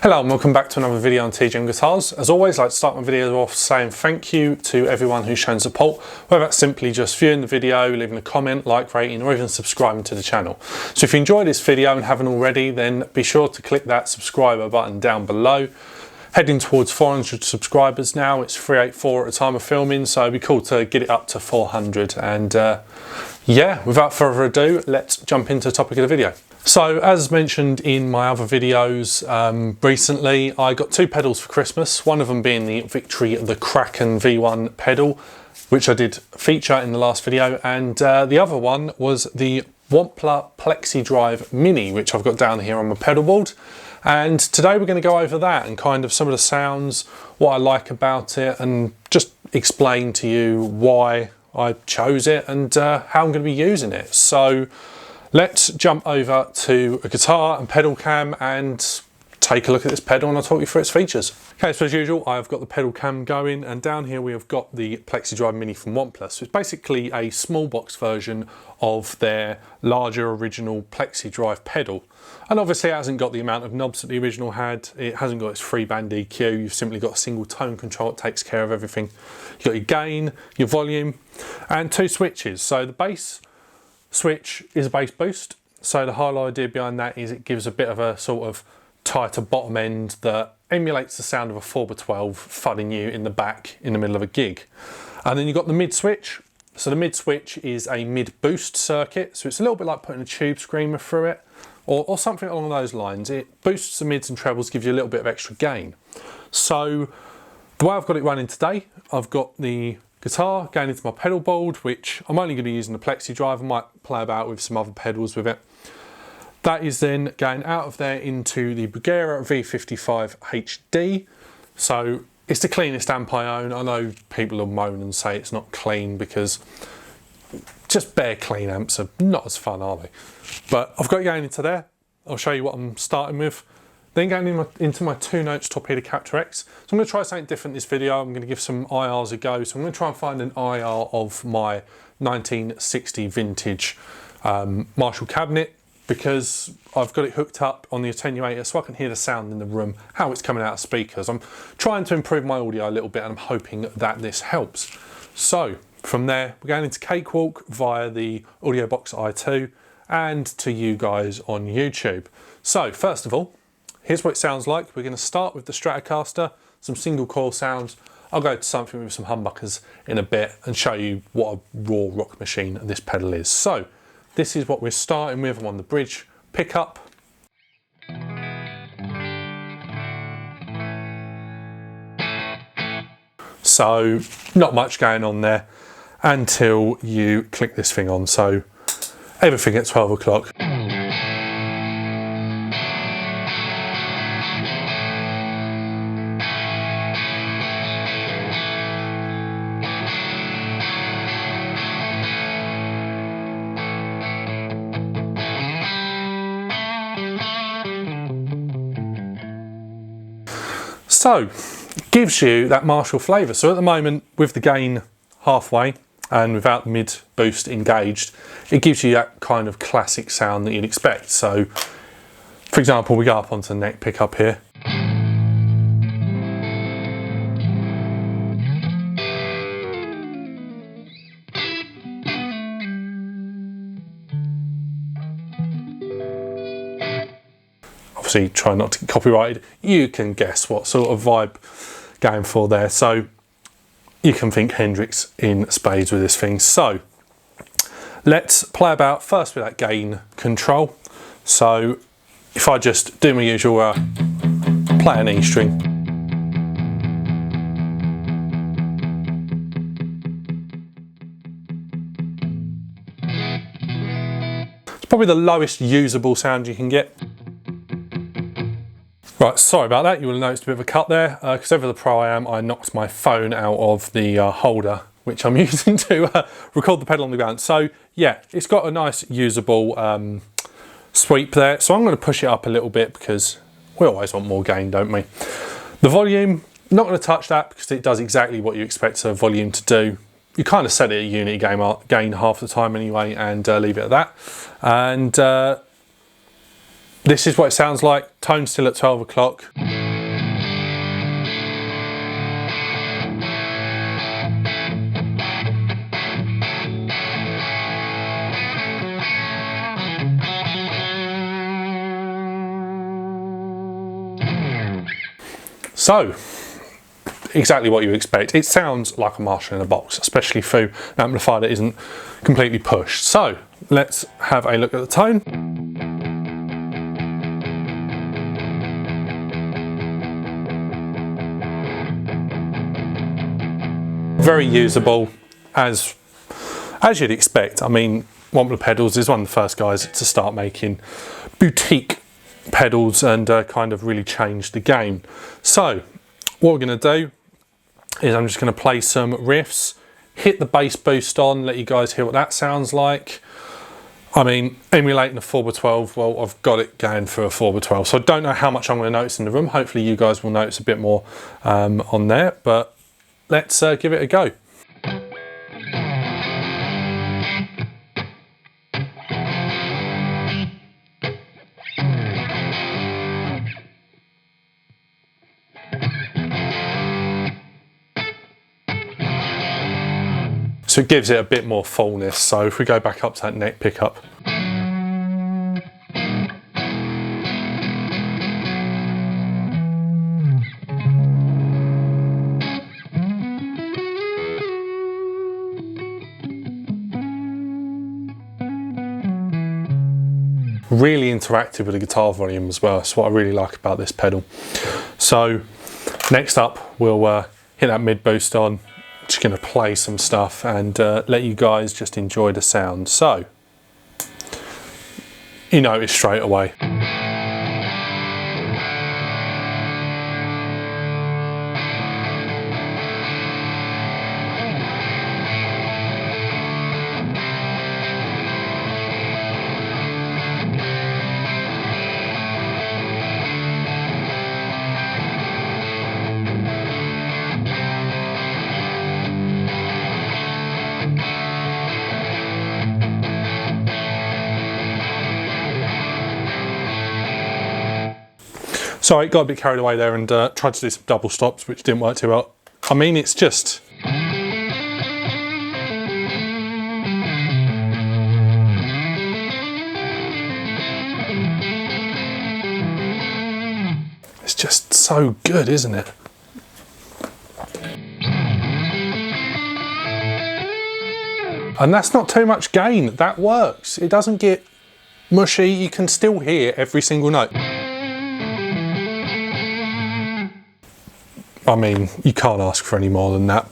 Hello and welcome back to another video on TGM Guitars. As always, I'd like to start my video off saying thank you to everyone who's shown support, whether that's simply just viewing the video, leaving a comment, like, rating, or even subscribing to the channel. So if you enjoyed this video and haven't already, then be sure to click that subscriber button down below. Heading towards 400 subscribers now. It's 384 at the time of filming, so it'd be cool to get it up to 400. And yeah, without further ado, let's jump into the topic of the video. So as mentioned in my other videos recently, I got two pedals for Christmas, one of them being the Victory the Kraken V1 pedal, which I did feature in the last video, and the other one was the Wampler Plexi Drive Mini, which I've got down here on my pedal board. And today we're going to go over that and kind of some of the sounds, what I like about it, and just explain to you why I chose it and how I'm going to be using it. So let's jump over to a guitar and pedal cam and take a look at this pedal, and I'll talk you through its features. Okay, so as usual, I've got the pedal cam going, and down here we have got the Plexi Drive Mini from Wampler. So it's basically a small box version of their larger original Plexi Drive pedal. And obviously it hasn't got the amount of knobs that the original had. It hasn't got its 3-band EQ. You've simply got a single tone control that takes care of everything. You've got your gain, your volume, and two switches. So the bass switch is a bass boost. So the whole idea behind that is it gives a bit of a sort of tighter bottom end that emulates the sound of a 4x12 thudding you in the back in the middle of a gig. And then you've got the mid switch. So the mid switch is a mid boost circuit. So it's a little bit like putting a tube screamer through it, or something along those lines. It boosts the mids and trebles, gives you a little bit of extra gain. So the way I've got it running today, I've got the guitar going into my pedal board, which I'm only going to be using the Plexi Drive. I might play about with some other pedals with it. That is then going out of there into the Bulgara V55 HD. So it's the cleanest amp I own. I know people will moan and say it's not clean because just bare clean amps are not as fun, are they? But I've got it going into there. I'll show you what I'm starting with. Then going into my 2 notes Torpedo Captor X. So I'm going to try something different this video. I'm going to give some IRs a go. So I'm going to try and find an IR of my 1960 vintage Marshall cabinet, because I've got it hooked up on the attenuator so I can hear the sound in the room, how it's coming out of speakers. I'm trying to improve my audio a little bit, and I'm hoping that this helps. So from there, we're going into Cakewalk via the Audio Box i2 and to you guys on YouTube. So first of all, here's what it sounds like. We're going to start with the Stratocaster, some single coil sounds. I'll go to something with some humbuckers in a bit and show you what a raw rock machine this pedal is. So this is what we're starting with. I'm on the bridge pickup. So not much going on there until you click this thing on. So everything at 12 o'clock. So, gives you that Marshall flavour. So at the moment, with the gain halfway and without the mid boost engaged, it gives you that kind of classic sound that you'd expect. So, for example, we go up onto the neck pickup here. Obviously try not to get copyrighted. You can guess what sort of vibe going for there. So you can think Hendrix in spades with this thing. So let's play about first with that gain control. So if I just do my usual play an E string. It's probably the lowest usable sound you can get. Right, sorry about that. You will have noticed a bit of a cut there, because over the Pro I Am, I knocked my phone out of the holder, which I'm using to record the pedal on the ground. So yeah, it's got a nice usable sweep there. So I'm going to push it up a little bit because we always want more gain, don't we? The volume, not going to touch that because it does exactly what you expect a volume to do. You kind of set it at unity gain half the time anyway, and leave it at that. And This is what it sounds like. Tone still at 12 o'clock. So, exactly what you expect. It sounds like a Marshall in a box, especially through an amplifier that isn't completely pushed. So, let's have a look at the tone. Very usable, as you'd expect. I mean, Wampler Pedals is one of the first guys to start making boutique pedals and kind of really change the game. So what we're going to do is I'm just going to play some riffs, hit the bass boost on, let you guys hear what that sounds like. I mean, emulating a 4x12, well, I've got it going for a 4x12, so I don't know how much I'm going to notice in the room. Hopefully you guys will notice a bit more on there, but let's give it a go. So it gives it a bit more fullness. So if we go back up to that neck pickup. Really interactive with the guitar volume as well. That's what I really like about this pedal. So next up, we'll hit that mid boost on. Just going to play some stuff and let you guys just enjoy the sound. So you notice straight away. Sorry, got a bit carried away there and tried to do some double stops, which didn't work too well. I mean, it's just... it's just so good, isn't it? And that's not too much gain, that works. It doesn't get mushy, you can still hear every single note. I mean, you can't ask for any more than that.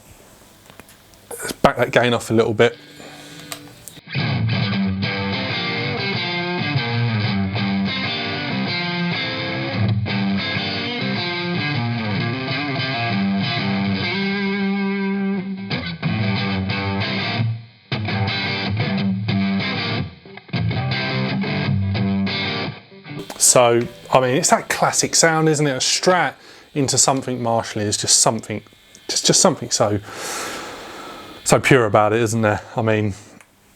Let's back that gain off a little bit. So, I mean, it's that classic sound, isn't it? A Strat into something Marshall is just something, just something so pure about it, isn't there? I mean,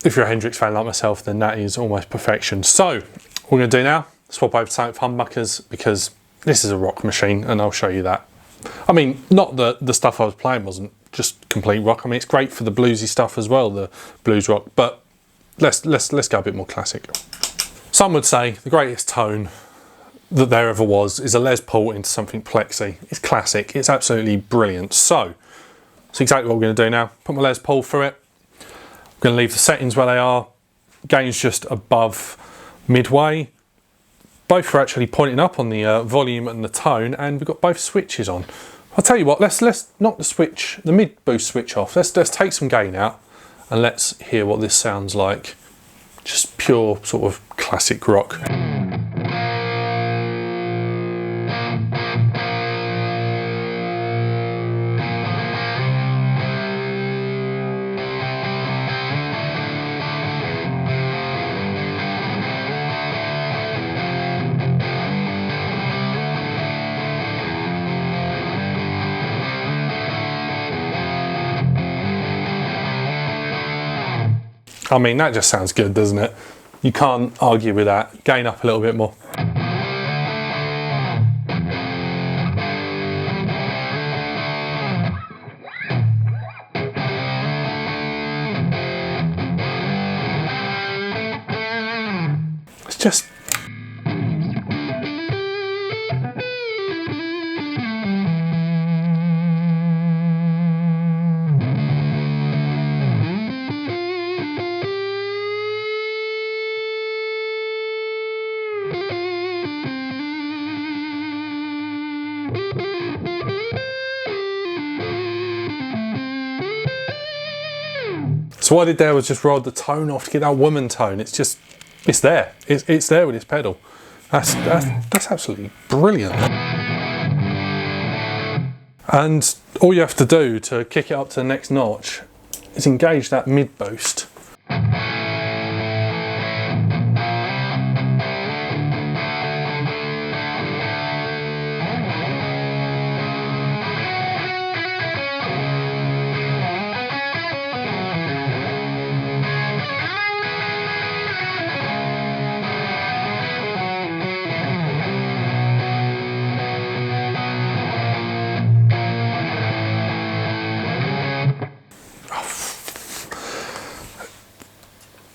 if you're a Hendrix fan like myself, then that is almost perfection. So, what we're going to do now, swap over to something for humbuckers, because this is a rock machine, and I'll show you that. I mean, not that the stuff I was playing wasn't just complete rock. I mean, it's great for the bluesy stuff as well, the blues rock. But let's go a bit more classic. Some would say the greatest tone that there ever was is a Les Paul into something Plexi. It's classic, it's absolutely brilliant. So that's exactly what we're going to do now. Put my Les Paul through it. I'm going to leave the settings where they are. Gain's just above midway. Both are actually pointing up on the volume and the tone, and we've got both switches on. I'll tell you what, let's knock the mid boost switch off. Let's take some gain out and let's hear what this sounds like. Just pure sort of classic rock. I mean, that just sounds good, doesn't it? You can't argue with that. Gain up a little bit more. just... So what I did there was just roll the tone off to get that woman tone. It's just, it's there. It's there with this pedal. That's absolutely brilliant. And all you have to do to kick it up to the next notch is engage that mid boost.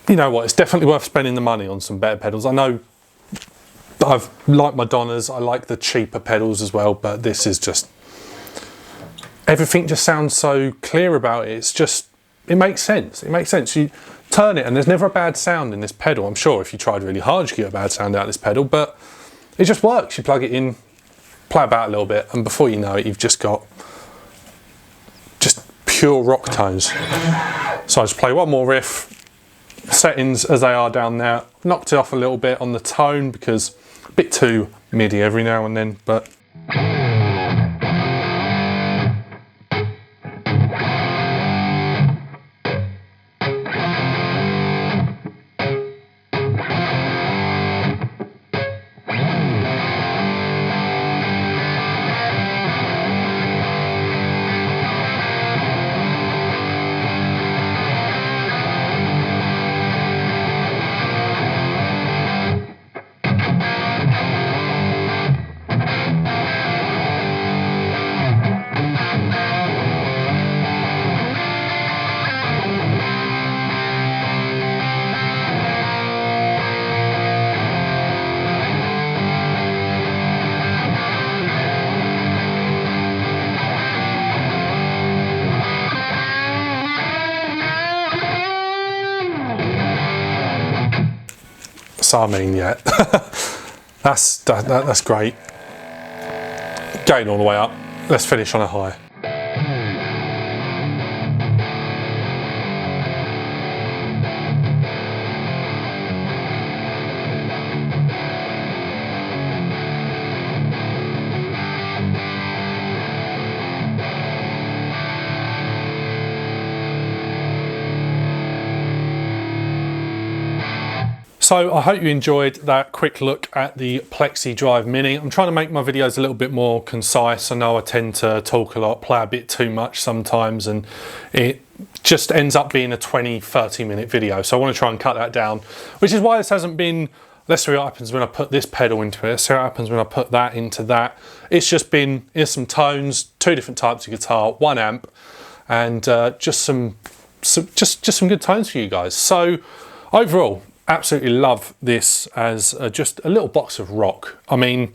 You know what, it's definitely worth spending the money on some better pedals. I know I've liked my Donnas, I like the cheaper pedals as well, but this is just, everything just sounds so clear about it. It's just, it makes sense. It makes sense. You turn it and there's never a bad sound in this pedal. I'm sure if you tried really hard you get a bad sound out of this pedal, but it just works. You plug it in, play about a little bit, and before you know it, you've just got just pure rock tones. So I just play one more riff, settings as they are down there. Knocked it off a little bit on the tone because a bit too MIDI every now and then, but so I mean, yeah, that's great. Gain all the way up. Let's finish on a high. So I hope you enjoyed that quick look at the Plexi Drive Mini. I'm trying to make my videos a little bit more concise. I know I tend to talk a lot, play a bit too much sometimes, and it just ends up being a 20-30 minute video. So I want to try and cut that down, which is why this hasn't been, let's see what happens when I put this pedal into it, let's see what happens when I put that into that. It's just been, here's some tones, 2 different types of guitar, 1 amp, and just some good tones for you guys. So overall, absolutely love this as just a little box of rock. I mean,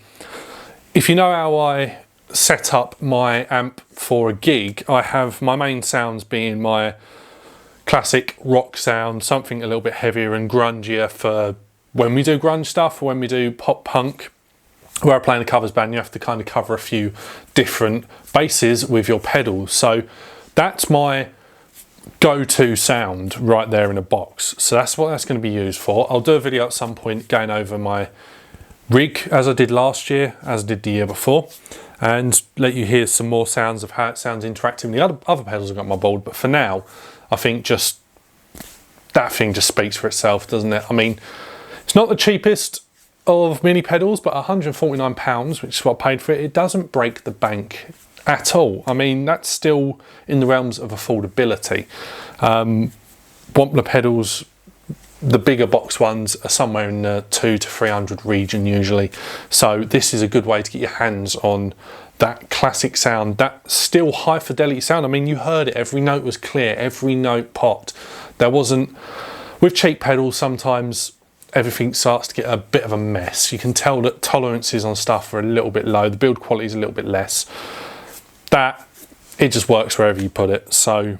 if you know how I set up my amp for a gig, I have my main sounds being my classic rock sound, something a little bit heavier and grungier for when we do grunge stuff or when we do pop punk, where I play in a covers band. You have to kind of cover a few different bases with your pedals. So that's my go-to sound right there in a box. So that's what that's going to be used for. I'll do a video at some point going over my rig as I did last year, as I did the year before, and let you hear some more sounds of how it sounds interacting with the other pedals I've got on my board. But for now, I think just that thing just speaks for itself, doesn't it? I mean, it's not the cheapest of mini pedals, but £149, which is what I paid for it. It doesn't break the bank at all. I mean, that's still in the realms of affordability. Wampler pedals, the bigger box ones, are somewhere in the 200 to 300 region usually. So this is a good way to get your hands on that classic sound, that still high fidelity sound. I mean, you heard it, every note was clear, every note popped. There wasn't, with cheap pedals sometimes, everything starts to get a bit of a mess. You can tell that tolerances on stuff are a little bit low, the build quality is a little bit less. That, it just works wherever you put it, so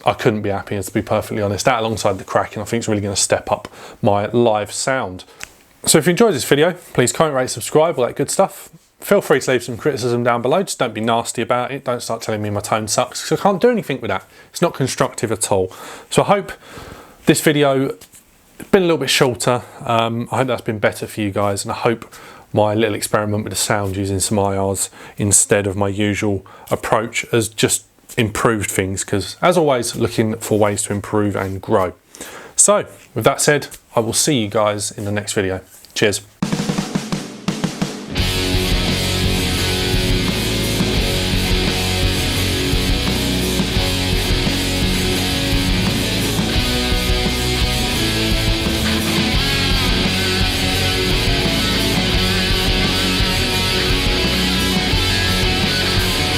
I couldn't be happier, to be perfectly honest. That alongside the cracking, I think it's really going to step up my live sound. So if you enjoyed this video, please comment, rate, subscribe, all that good stuff. Feel free to leave some criticism down below, just don't be nasty about it, don't start telling me my tone sucks, because I can't do anything with that. It's not constructive at all. So I hope this video has been a little bit shorter. I hope that's been better for you guys, and I hope my little experiment with the sound using some IRs instead of my usual approach has just improved things, because as always, looking for ways to improve and grow. So with that said, I will see you guys in the next video. Cheers.